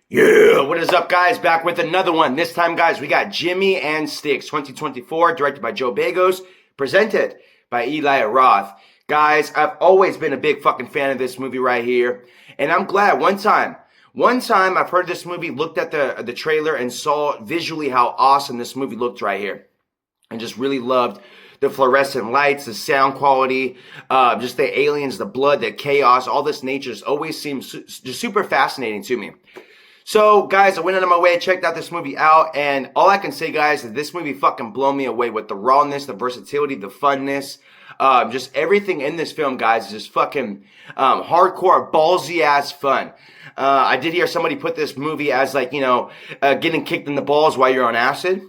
Yeah, what is up, guys? Back with another one. This time, guys, we got Jimmy and Stiggs 2024, directed by Joe Bagos, presented by Eli Roth. Guys, I've always been a big fucking fan of this movie right here, and I'm glad one time I've heard this movie, looked at the trailer, and saw visually how awesome this movie looked right here, and just really loved the fluorescent lights, the sound quality, just the aliens, the blood, the chaos, all this nature just always seems just super fascinating to me. So, guys, I went out of my way, checked out this movie out, and all I can say, guys, is this movie fucking blew me away with the rawness, the versatility, the funness, just everything in this film, guys, is just fucking hardcore, ballsy-ass fun. I did hear somebody put this movie as, like, getting kicked in the balls while you're on acid.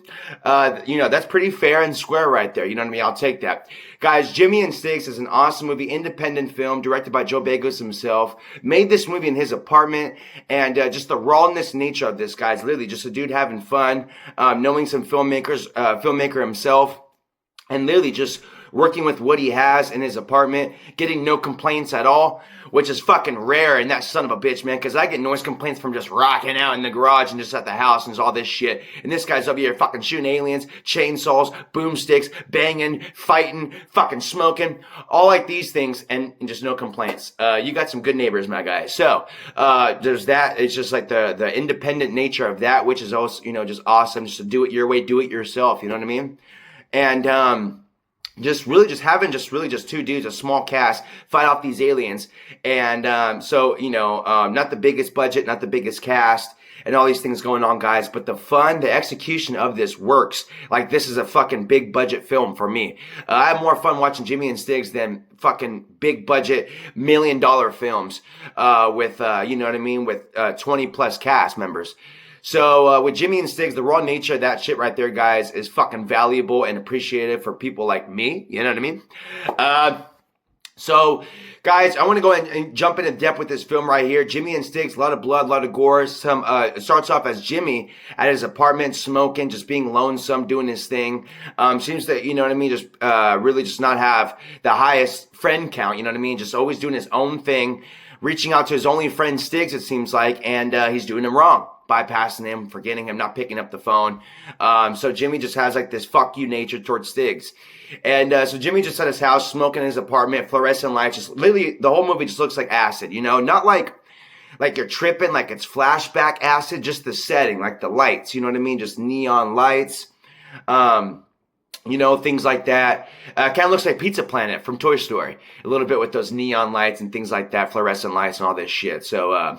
That's pretty fair and square right there. You know what I mean? I'll take that. Guys, Jimmy and Stiggs is an awesome movie, independent film, directed by Joe Bagos himself. Made this movie in his apartment, and just the rawness nature of this, guys. Literally just a dude having fun, knowing some filmmaker himself, and literally just working with what he has in his apartment, getting no complaints at all, which is fucking rare in that son of a bitch, man, because I get noise complaints from just rocking out in the garage and just at the house and all this shit. And this guy's over here fucking shooting aliens, chainsaws, boomsticks, banging, fighting, fucking smoking, all like these things, and just no complaints. You got some good neighbors, my guy. So, there's that. It's just like the independent nature of that, which is also, just awesome, just to do it your way, do it yourself, you know what I mean? And, just two dudes, a small cast, fight off these aliens. And not the biggest budget, not the biggest cast, and all these things going on, guys. But the execution of this works. Like, this is a fucking big budget film for me. I have more fun watching Jimmy and Stiggs than fucking big budget $1 million films with 20 plus cast members. So, with Jimmy and Stiggs, the raw nature of that shit right there, guys, is fucking valuable and appreciated for people like me. You know what I mean? So, guys, I want to go ahead and jump into depth with this film right here. Jimmy and Stiggs, a lot of blood, a lot of gore. It starts off as Jimmy at his apartment, smoking, just being lonesome, doing his thing. Seems that, you know what I mean, just really just not have the highest friend count, you know what I mean? Just always doing his own thing, reaching out to his only friend, Stiggs, it seems like, and he's doing him wrong. Bypassing him, forgetting him, not picking up the phone. So Jimmy just has like this fuck you nature towards Stiggs. And so Jimmy just at his house, smoking in his apartment, fluorescent lights, just literally the whole movie just looks like acid, not like you're tripping, like it's flashback acid, just the setting, like the lights, you know what I mean? Just neon lights. Things like that. Kind of looks like Pizza Planet from Toy Story. A little bit with those neon lights and things like that, fluorescent lights and all this shit. So,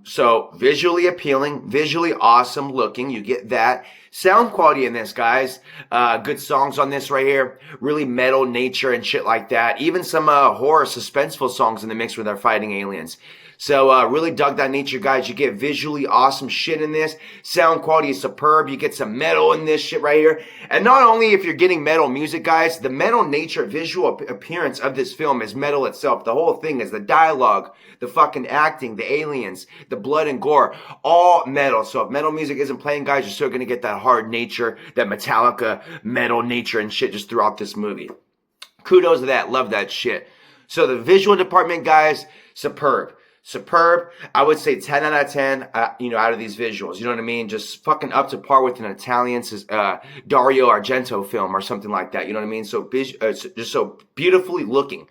so visually appealing, visually awesome looking. You get that. Sound quality in this, guys. Good songs on this right here. Really metal nature and shit like that. Even some horror, suspenseful songs in the mix where they're fighting aliens. So, really dug that nature, guys. You get visually awesome shit in this. Sound quality is superb. You get some metal in this shit right here. And not only if you're getting metal music, guys, the metal nature, visual appearance of this film is metal itself. The whole thing is the dialogue, the fucking acting, the aliens, the blood and gore, all metal. So if metal music isn't playing, guys, you're still going to get that hard nature, that Metallica metal nature and shit just throughout this movie. Kudos to that. Love that shit. So the visual department, guys, superb. I would say 10 out of 10, out of these visuals. You know what I mean? Just fucking up to par with an Italian Dario Argento film or something like that. You know what I mean? So just so beautifully looking.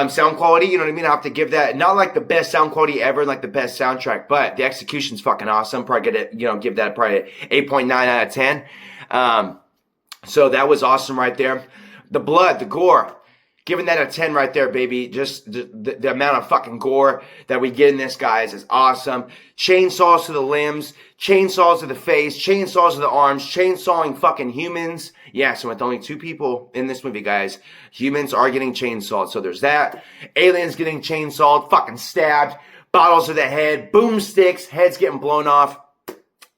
Sound quality, you know what I mean? I have to give that, not like the best sound quality ever, like the best soundtrack, but the execution's fucking awesome. Probably give that probably 8.9 out of 10. So that was awesome right there. The blood, the gore. Giving that a 10 right there, baby. Just the amount of fucking gore that we get in this, guys, is awesome. Chainsaws to the limbs, chainsaws to the face, chainsaws to the arms, chainsawing fucking humans. Yeah, so with only 2 people in this movie, guys, humans are getting chainsawed. So there's that. Aliens getting chainsawed, fucking stabbed, bottles to the head, boomsticks, heads getting blown off. A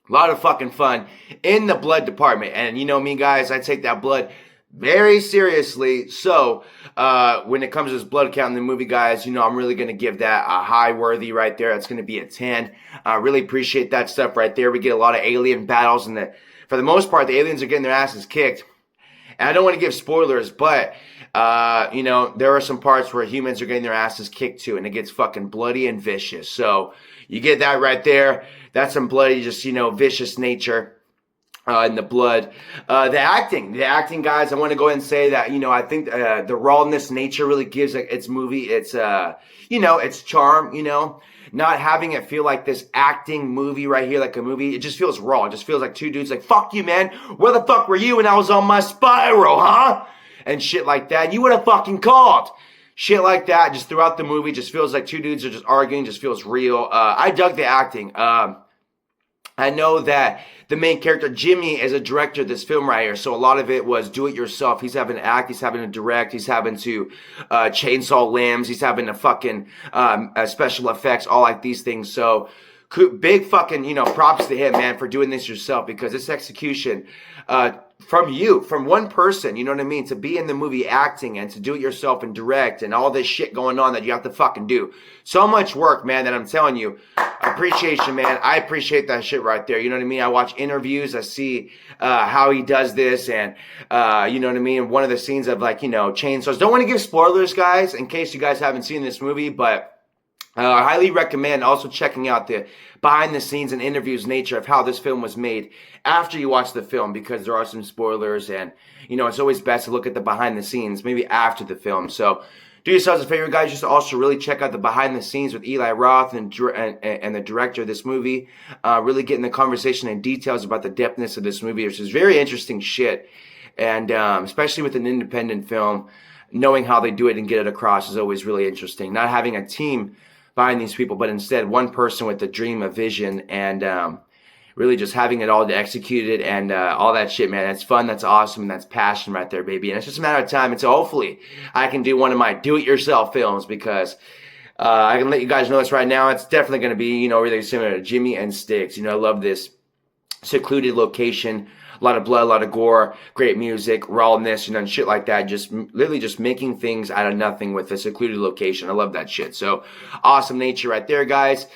lot of fucking fun in the blood department. And you know me, guys, I take that blood very seriously. So, when it comes to this blood count in the movie, guys, I'm really going to give that a high worthy right there. That's going to be a 10. I really appreciate that stuff right there. We get a lot of alien battles, and for the most part, the aliens are getting their asses kicked. And I don't want to give spoilers, but there are some parts where humans are getting their asses kicked too, and it gets fucking bloody and vicious. So you get that right there. That's some bloody, just, vicious nature. In the blood. The acting, guys, I want to go ahead and say that, I think the rawness nature really gives its movie its, its charm, not having it feel like this acting movie right here, like a movie. It just feels raw. It just feels like two dudes like, fuck you, man. Where the fuck were you when I was on my spiral, huh? And shit like that. And you would have fucking called. Shit like that, just throughout the movie, just feels like two dudes are just arguing, just feels real. I dug the acting. I know that the main character, Jimmy, is a director of this film right here. So a lot of it was do it yourself. He's having to act. He's having to direct. He's having to chainsaw limbs. He's having to fucking special effects, all like these things. So big fucking, props to him, man, for doing this yourself, because this execution from one person, you know what I mean, to be in the movie acting and to do it yourself and direct and all this shit going on that you have to fucking do. So much work, man, that I'm telling you. Appreciation, man. I appreciate that shit right there. You know what I mean? I watch interviews. I see how he does this, and you know what I mean? One of the scenes of chainsaws. Don't want to give spoilers, guys, in case you guys haven't seen this movie, but I highly recommend also checking out the behind the scenes and interviews nature of how this film was made after you watch the film, because there are some spoilers, and it's always best to look at the behind the scenes maybe after the film. So do yourselves a favor, guys, just to also really check out the behind the scenes with Eli Roth and the director of this movie. Really getting the conversation and details about the depthness of this movie, which is very interesting shit. And especially with an independent film, knowing how they do it and get it across is always really interesting. Not having a team behind these people, but instead one person with a dream, a vision, and really just having it all to execute it and all that shit, man. That's fun, that's awesome, and that's passion right there, baby. And it's just a matter of time until hopefully I can do one of my do-it-yourself films, because I can let you guys know this right now. It's definitely going to be, really similar to Jimmy and Stiggs. I love this secluded location. A lot of blood, a lot of gore, great music, rawness, and shit like that. Just literally just making things out of nothing with a secluded location. I love that shit. So awesome nature right there, guys.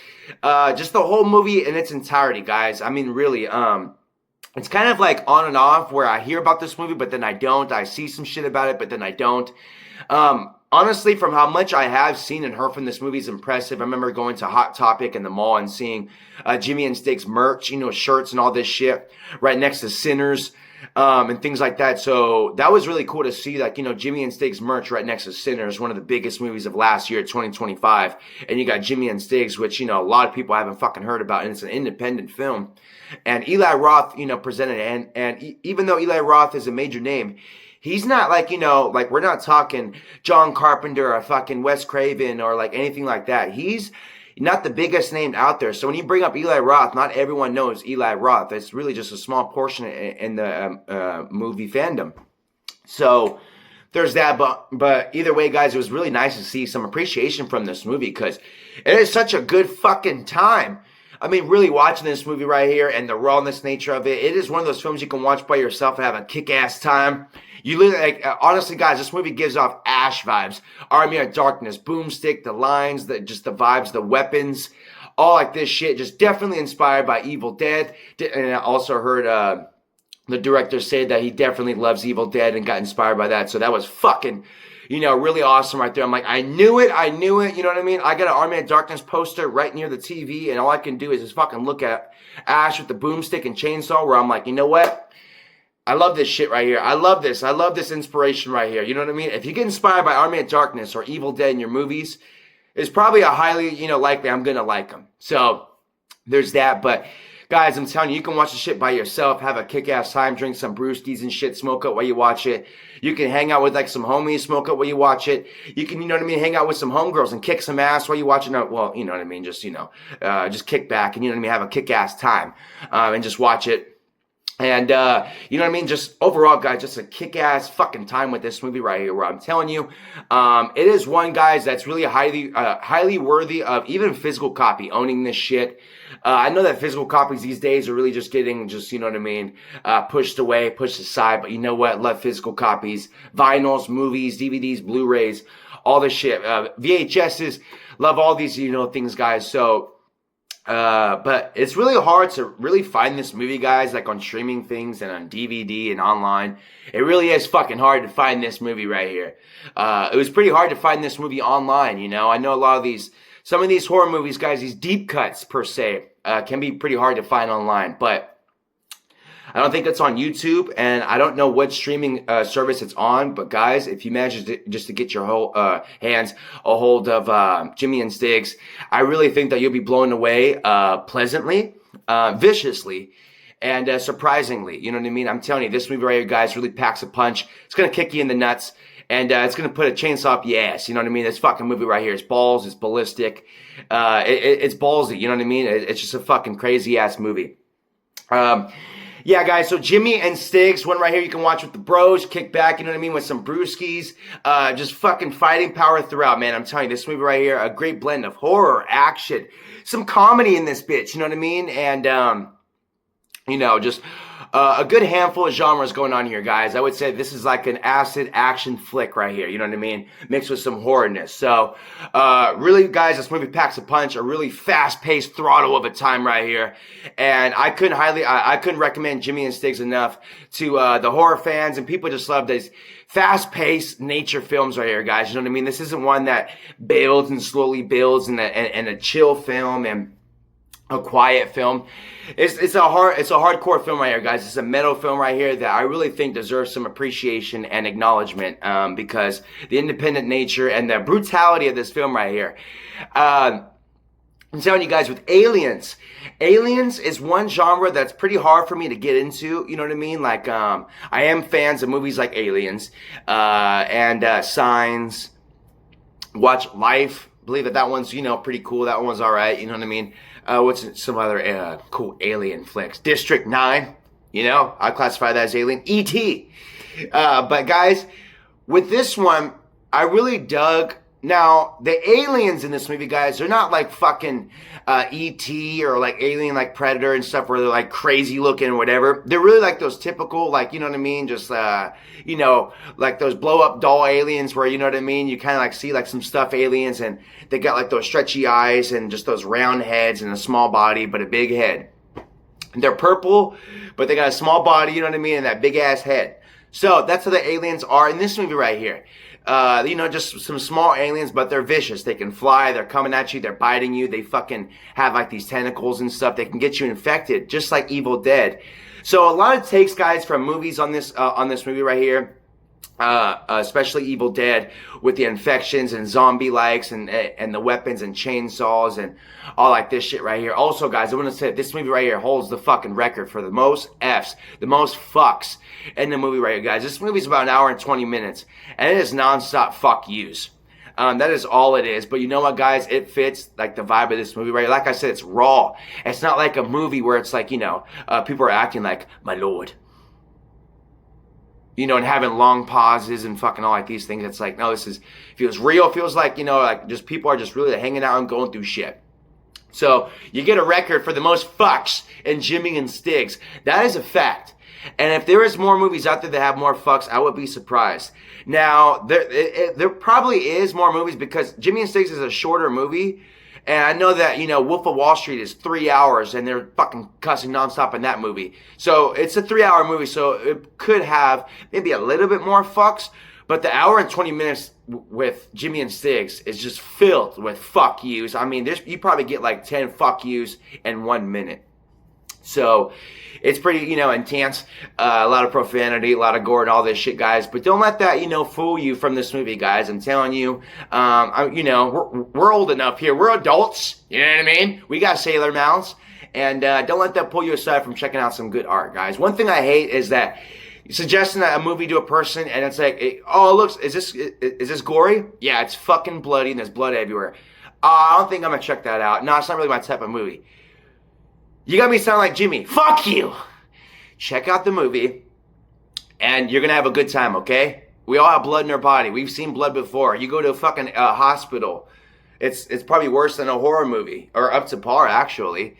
Just the whole movie in its entirety, guys. I mean, really, it's kind of like on and off, where I hear about this movie, but then I don't. I see some shit about it, but then I don't. Honestly, from how much I have seen and heard from this movie is impressive. I remember going to Hot Topic in the mall and seeing Jimmy and Stiggs merch, shirts and all this shit right next to Sinners and things like that. So that was really cool to see, Jimmy and Stiggs merch right next to Sinners, one of the biggest movies of last year, 2025. And you got Jimmy and Stiggs, which, a lot of people haven't fucking heard about, and it's an independent film. And Eli Roth, presented it. And even though Eli Roth is a major name, he's not we're not talking John Carpenter or fucking Wes Craven or anything like that. He's not the biggest name out there. So when you bring up Eli Roth, not everyone knows Eli Roth. It's really just a small portion in the movie fandom. So there's that. But either way, guys, it was really nice to see some appreciation from this movie, because it is such a good fucking time. I mean, really watching this movie right here and the rawness nature of it, it is one of those films you can watch by yourself and have a kick-ass time. You literally, honestly, guys, this movie gives off Ash vibes. Army of Darkness, Boomstick, the lines, just the vibes, the weapons, all like this shit. Just definitely inspired by Evil Dead. And I also heard the director say that he definitely loves Evil Dead and got inspired by that. So that was fucking, really awesome right there. I'm like, I knew it. You know what I mean? I got an Army of Darkness poster right near the TV, and all I can do is just fucking look at Ash with the boomstick and chainsaw, where I'm like, you know what? I love this shit right here. I love this inspiration right here. You know what I mean? If you get inspired by Army of Darkness or Evil Dead in your movies, it's probably a highly, likely I'm going to like them. So there's that. But guys, I'm telling you, you can watch the shit by yourself, have a kick-ass time, drink some brewskis and shit, smoke it while you watch it. You can hang out with some homies, smoke it while you watch it. You can, hang out with some homegirls and kick some ass while you watch it. Well, you know what I mean? Just, just kick back and, have a kick-ass time and just watch it. And, just overall, guys, just a kick-ass fucking time with this movie right here, where I'm telling you, it is one, guys, that's really highly worthy of even physical copy, owning this shit. I know that physical copies these days are really just getting pushed away, pushed aside, but you know what? Love physical copies, vinyls, movies, DVDs, Blu-rays, all this shit, VHSs, love all these, things, guys. So, But it's really hard to really find this movie, guys, like on streaming things and on DVD and online. It really is fucking hard to find this movie right here. It was pretty hard to find this movie online, you know. I know a lot of some of these horror movies, guys, these deep cuts per se, can be pretty hard to find online, but I don't think it's on YouTube, and I don't know what streaming service it's on. But guys, if you manage just to get your whole hands a hold of Jimmy and Stiggs, I really think that you'll be blown away pleasantly, viciously, and surprisingly. You know what I mean? I'm telling you, this movie right here, guys, really packs a punch. It's gonna kick you in the nuts, and it's gonna put a chainsaw up your ass. You know what I mean? This fucking movie right here, it's balls, it's ballistic, it's ballsy. You know what I mean? It's just a fucking crazy ass movie. Yeah, guys, so Jimmy and Stiggs, one right here you can watch with the bros, kick back, you know what I mean, with some brewskis, just fucking fighting power throughout, man. I'm telling you, this movie right here, a great blend of horror, action, some comedy in this bitch, you know what I mean, and, you know, just a good handful of genres going on here, guys. I would say this is like an acid action flick right here, you know what I mean, mixed with some horrorness. So, really, guys, this movie packs a punch, a really fast-paced throttle of a time right here, and I couldn't recommend Jimmy and Stiggs enough to the horror fans, and people just love these fast-paced nature films right here, guys. You know what I mean? This isn't one that builds and slowly builds, and a chill film and a quiet film. It's a hardcore film right here, guys. It's a metal film right here that I really think deserves some appreciation and acknowledgement, because the independent nature and the brutality of this film right here. I'm telling you guys, with Aliens is one genre that's pretty hard for me to get into, you know what I mean? Like, I am fans of movies like Aliens, and Signs, watch Life, believe that one's, you know, pretty cool, that one's alright, you know what I mean? What's some other cool alien flicks? District 9, you know, I classify that as alien. E.T. But guys, with this one, I really dug. Now, the aliens in this movie, guys, they're not like fucking E.T. or like Alien, like Predator and stuff where they're like crazy looking or whatever. They're really like those typical, like, you know what I mean? Just, you know, like those blow up doll aliens where, you know what I mean? You kind of like see like some stuffed aliens and they got like those stretchy eyes and just those round heads and a small body, but a big head. And they're purple, but they got a small body, you know what I mean? And that big ass head. So that's how the aliens are in this movie right here. You know, just some small aliens, but they're vicious. They can fly, they're coming at you, they're biting you, they fucking have like these tentacles and stuff. They can get you infected, just like Evil Dead. So a lot of takes, guys, from movies on this movie right here. Especially Evil Dead with the infections and zombie likes and the weapons and chainsaws and all like this shit right here. Also, guys, I want to say this movie right here holds the fucking record for the most F's, the most fucks in the movie right here, guys. This movie's about an hour and 20 minutes and it is nonstop fuck yous. That is all it is. But you know what, guys? It fits like the vibe of this movie, right? Like I said, it's raw. It's not like a movie where it's like, you know, people are acting like, my lord. You know, and having long pauses and fucking all like these things. It's like, no, feels real. Feels like, you know, like just people are just really hanging out and going through shit. So you get a record for the most fucks in Jimmy and Stiggs. That is a fact. And if there is more movies out there that have more fucks, I would be surprised. Now, there probably is more movies because Jimmy and Stiggs is a shorter movie. And I know that, you know, Wolf of Wall Street is 3 hours and they're fucking cussing nonstop in that movie. So it's a 3-hour movie, so it could have maybe a little bit more fucks. But the hour and 20 minutes with Jimmy and Stiggs is just filled with fuck yous. I mean, you probably get like 10 fuck yous in 1 minute. So it's pretty, you know, intense. A lot of profanity, a lot of gore and all this shit, guys. But don't let that, you know, fool you from this movie, guys. I'm telling you, you know, we're old enough here. We're adults. You know what I mean? We got sailor mouths. And don't let that pull you aside from checking out some good art, guys. One thing I hate is that suggesting a movie to a person and it's like, oh, looks, is this gory? Yeah, it's fucking bloody and there's blood everywhere. I don't think I'm going to check that out. No, it's not really my type of movie. You got me sound like Jimmy. Fuck you. Check out the movie, and you're going to have a good time, okay? We all have blood in our body. We've seen blood before. You go to a fucking hospital. It's probably worse than a horror movie, or up to par, actually.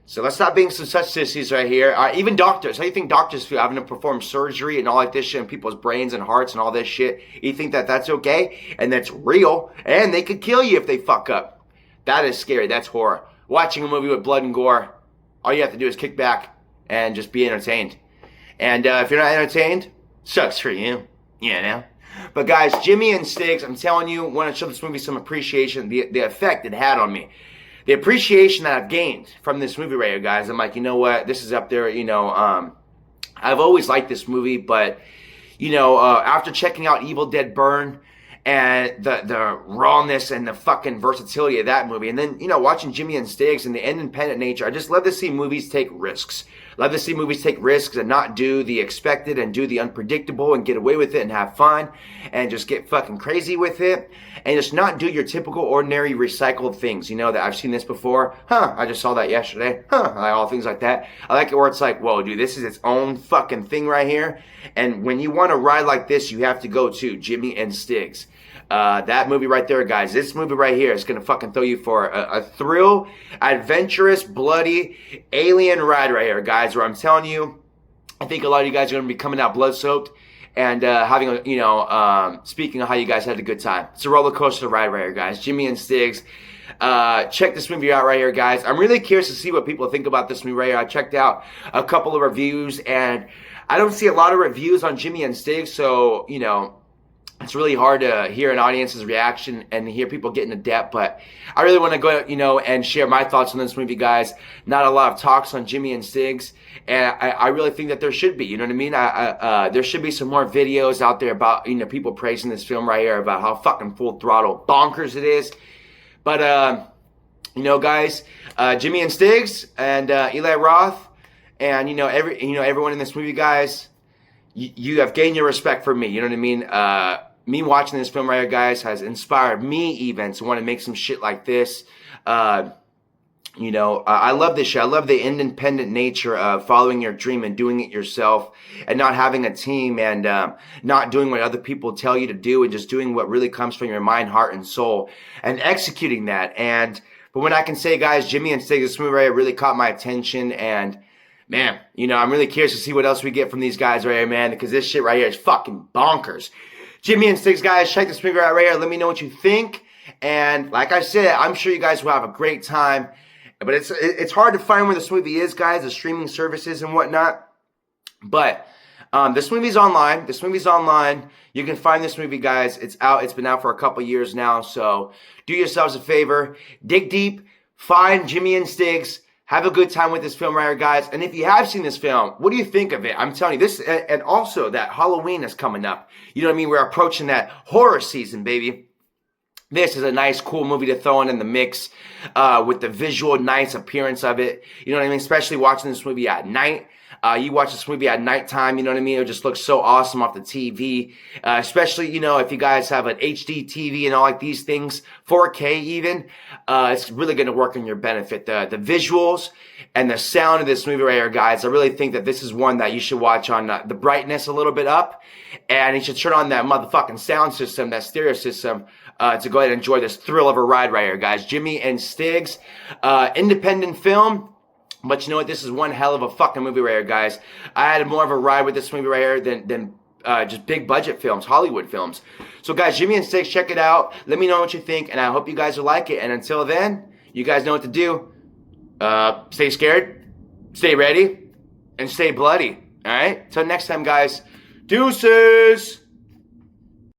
So let's stop being some such sissies right here. Even doctors. How do you think doctors feel having to perform surgery and all like this shit in people's brains and hearts and all this shit? You think that that's okay? And that's real. And they could kill you if they fuck up. That is scary. That's horror. watching a movie with blood and gore, all you have to do is kick back and just be entertained. And if you're not entertained, sucks for you, you know. But guys, Jimmy and Stiggs, I'm telling you, want to show this movie some appreciation, the effect it had on me. The appreciation that I've gained from this movie right here, guys. I'm like, you know what, this is up there, you know. I've always liked this movie, but, you know, after checking out Evil Dead Burn, and the rawness and the fucking versatility of that movie. And then, you know, watching Jimmy and Stiggs and the independent nature, I just love to see movies take risks. Love to see movies take risks and not do the expected and do the unpredictable and get away with it and have fun and just get fucking crazy with it and just not do your typical ordinary recycled things. You know, that I've seen this before. I just saw that yesterday. Like all things like that. I like it where it's like, whoa, dude, this is its own fucking thing right here. And when you want to ride like this, you have to go to Jimmy and Stiggs. That movie right there, guys. This movie right here is going to fucking throw you for a thrill, adventurous, bloody, alien ride right here, guys, where I'm telling you, I think a lot of you guys are going to be coming out blood-soaked and having a, you know, speaking of how you guys had a good time. It's a roller coaster ride right here, guys. Jimmy and Stiggs. Check this movie out right here, guys. I'm really curious to see what people think about this movie right here. I checked out a couple of reviews, and I don't see a lot of reviews on Jimmy and Stiggs, so, you know, it's really hard to hear an audience's reaction and hear people get into depth, but I really want to go, you know, and share my thoughts on this movie, guys. Not a lot of talks on Jimmy and Stiggs, and I really think that there should be, you know what I mean? There should be some more videos out there about, you know, people praising this film right here about how fucking full throttle bonkers it is. But, you know, guys, Jimmy and Stiggs and Eli Roth and, you know, everyone in this movie, guys, you have gained your respect for me, you know what I mean? Me watching this film right here, guys, has inspired me even to want to make some shit like this. You know, I love this shit. I love the independent nature of following your dream and doing it yourself and not having a team and not doing what other people tell you to do and just doing what really comes from your mind, heart, and soul and executing that. But when I can say, guys, Jimmy and Stiggs, this movie right here really caught my attention, and man, you know, I'm really curious to see what else we get from these guys right here, man, because this shit right here is fucking bonkers. Jimmy and Stiggs, guys, check this movie out right here. Let me know what you think. And like I said, I'm sure you guys will have a great time. But it's hard to find where this movie is, guys, the streaming services and whatnot. But this movie's online. This movie's online. You can find this movie, guys. It's out. It's been out for a couple years now. So do yourselves a favor. Dig deep. Find Jimmy and Stiggs. Have a good time with this film right here, guys. And if you have seen this film, what do you think of it? I'm telling you, this, and also that Halloween is coming up. You know what I mean? We're approaching that horror season, baby. This is a nice, cool movie to throw in the mix with the visual, nice appearance of it. You know what I mean? Especially watching this movie at night. You watch this movie at nighttime, you know what I mean? It just looks so awesome off the TV. Especially, you know, if you guys have an HD TV and all like these things, 4K even, it's really going to work in your benefit. The visuals and the sound of this movie right here, guys, I really think that this is one that you should watch on the brightness a little bit up. And you should turn on that motherfucking sound system, that stereo system, to go ahead and enjoy this thrill of a ride right here, guys. Jimmy and Stiggs, independent film. But you know what? This is one hell of a fucking movie right here, guys. I had more of a ride with this movie right here than just big budget films, Hollywood films. So guys, Jimmy and Stiggs, check it out. Let me know what you think, and I hope you guys will like it. And until then, you guys know what to do. Stay scared, stay ready, and stay bloody. All right? Till next time, guys. Deuces!